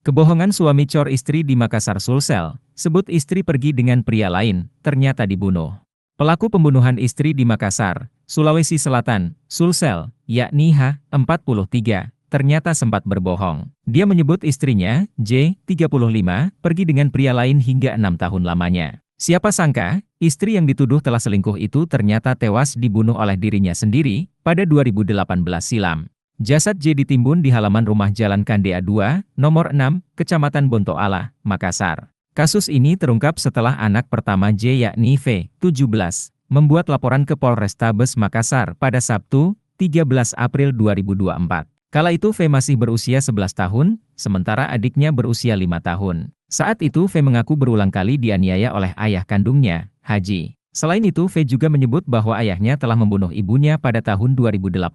Kebohongan suami cor istri di Makassar Sulsel, sebut istri pergi dengan pria lain, ternyata dibunuh. Pelaku pembunuhan istri di Makassar, Sulawesi Selatan, Sulsel, yakni H, 43, ternyata sempat berbohong. Dia menyebut istrinya, J, 35, pergi dengan pria lain hingga 6 tahun lamanya. Siapa sangka, istri yang dituduh telah selingkuh itu ternyata tewas dibunuh oleh dirinya sendiri pada 2018 silam. Jasad J ditimbun di halaman rumah Jalan Kandea 2, nomor 6, Kecamatan Bontoala, Makassar. Kasus ini terungkap setelah anak pertama J yakni V, 17, membuat laporan ke Polrestabes Makassar pada Sabtu, 13 April 2024. Kala itu V masih berusia 11 tahun, sementara adiknya berusia 5 tahun. Saat itu V mengaku berulang kali dianiaya oleh ayah kandungnya, Haji. Selain itu, V juga menyebut bahwa ayahnya telah membunuh ibunya pada tahun 2018.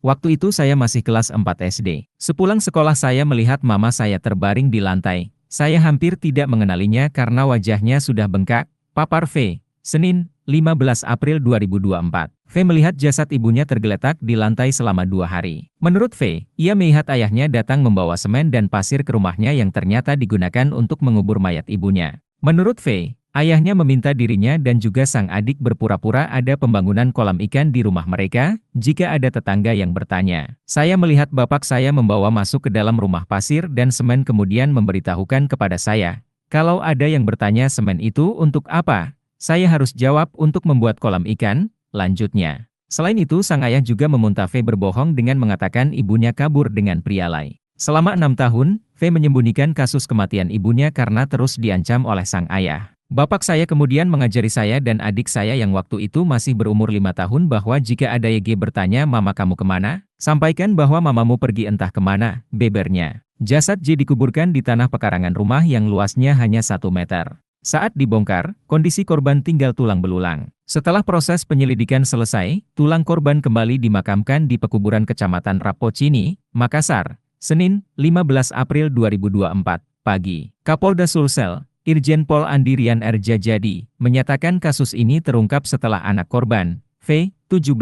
Waktu itu saya masih kelas 4 SD. Sepulang sekolah saya melihat mama saya terbaring di lantai. Saya hampir tidak mengenalinya karena wajahnya sudah bengkak, papar V. Senin, 15 April 2024. V melihat jasad ibunya tergeletak di lantai selama 2 hari. Menurut V, ia melihat ayahnya datang membawa semen dan pasir ke rumahnya yang ternyata digunakan untuk mengubur mayat ibunya. Menurut V, ayahnya meminta dirinya dan juga sang adik berpura-pura ada pembangunan kolam ikan di rumah mereka, jika ada tetangga yang bertanya. Saya melihat bapak saya membawa masuk ke dalam rumah pasir dan semen kemudian memberitahukan kepada saya. Kalau ada yang bertanya semen itu untuk apa? Saya harus jawab untuk membuat kolam ikan, lanjutnya. Selain itu sang ayah juga meminta V berbohong dengan mengatakan ibunya kabur dengan pria lain. Selama 6 tahun, V menyembunyikan kasus kematian ibunya karena terus diancam oleh sang ayah. Bapak saya kemudian mengajari saya dan adik saya yang waktu itu masih berumur 5 tahun bahwa jika ada YG bertanya mama kamu kemana, sampaikan bahwa mamamu pergi entah kemana, bebernya. Jasad J dikuburkan di tanah pekarangan rumah yang luasnya hanya 1 meter. Saat dibongkar, kondisi korban tinggal tulang belulang. Setelah proses penyelidikan selesai, tulang korban kembali dimakamkan di pekuburan Kecamatan Rapocini, Makassar, Senin, 15 April 2024, pagi. Kapolda Sulsel, Irjen Pol Andirian R. Jajadi, menyatakan kasus ini terungkap setelah anak korban, V, 17,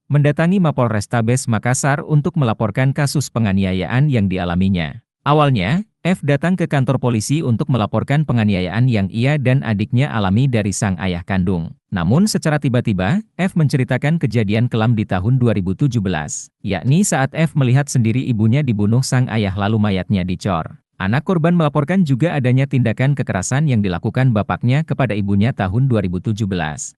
mendatangi Mapolrestabes Makassar untuk melaporkan kasus penganiayaan yang dialaminya. Awalnya, F datang ke kantor polisi untuk melaporkan penganiayaan yang ia dan adiknya alami dari sang ayah kandung. Namun secara tiba-tiba, F menceritakan kejadian kelam di tahun 2017, yakni saat F melihat sendiri ibunya dibunuh sang ayah lalu mayatnya dicor. Anak korban melaporkan juga adanya tindakan kekerasan yang dilakukan bapaknya kepada ibunya tahun 2017.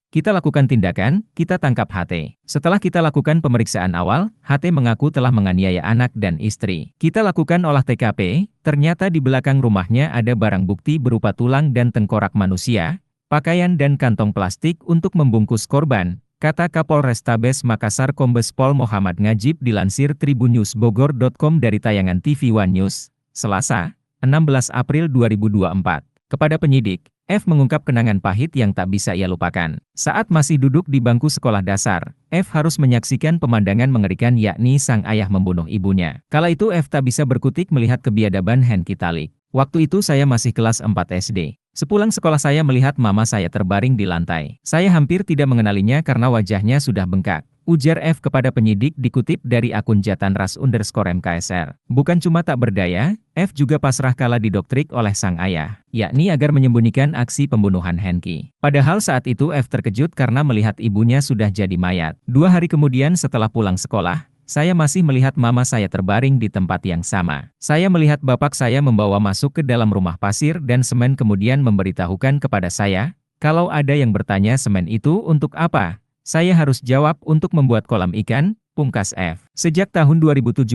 Kita lakukan tindakan, kita tangkap HT. Setelah kita lakukan pemeriksaan awal, HT mengaku telah menganiaya anak dan istri. Kita lakukan olah TKP, ternyata di belakang rumahnya ada barang bukti berupa tulang dan tengkorak manusia, pakaian dan kantong plastik untuk membungkus korban, kata Kapolrestabes Makassar Kombes Pol Muhammad Ngajib dilansir tribunnews.bogor.com dari tayangan TV One News. Selasa, 16 April 2024. Kepada penyidik, F mengungkap kenangan pahit yang tak bisa ia lupakan. Saat masih duduk di bangku sekolah dasar, F harus menyaksikan pemandangan mengerikan yakni sang ayah membunuh ibunya. Kala itu F tak bisa berkutik melihat kebiadaban Henki Talik. Waktu itu saya masih kelas 4 SD. Sepulang sekolah saya melihat mama saya terbaring di lantai. Saya hampir tidak mengenalinya karena wajahnya sudah bengkak. Ujar F kepada penyidik dikutip dari akun Jatan_MKSR. Bukan cuma tak berdaya, F juga pasrah kala didoktrik oleh sang ayah, yakni agar menyembunyikan aksi pembunuhan Henki. Padahal saat itu F terkejut karena melihat ibunya sudah jadi mayat. 2 hari kemudian setelah pulang sekolah, saya masih melihat mama saya terbaring di tempat yang sama. Saya melihat bapak saya membawa masuk ke dalam rumah pasir dan semen kemudian memberitahukan kepada saya, kalau ada yang bertanya semen itu untuk apa? Saya harus jawab untuk membuat kolam ikan, pungkas F. Sejak tahun 2017,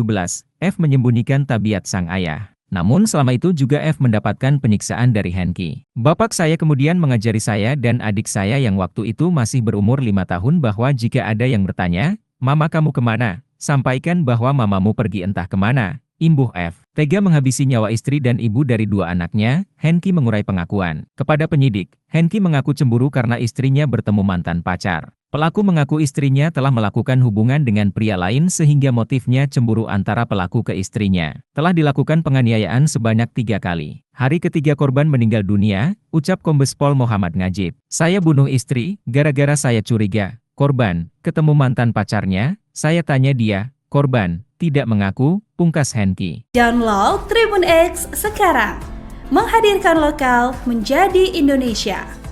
F menyembunyikan tabiat sang ayah. Namun selama itu juga F mendapatkan penyiksaan dari Henki. Bapak saya kemudian mengajari saya dan adik saya yang waktu itu masih berumur 5 tahun bahwa jika ada yang bertanya, mama kamu kemana? Sampaikan bahwa mamamu pergi entah kemana. Imbuh F. Tega menghabisi nyawa istri dan ibu dari 2 anaknya, Henki mengurai pengakuan. Kepada penyidik, Henki mengaku cemburu karena istrinya bertemu mantan pacar. Pelaku mengaku istrinya telah melakukan hubungan dengan pria lain sehingga motifnya cemburu antara pelaku ke istrinya. Telah dilakukan penganiayaan sebanyak 3 kali. Hari ketiga korban meninggal dunia, ucap Kombes Pol Muhammad Ngajib. Saya bunuh istri, gara-gara saya curiga. Korban, ketemu mantan pacarnya, saya tanya dia, Korban tidak mengaku, pungkas Hengki. Download Tribun X sekarang, menghadirkan lokal menjadi Indonesia.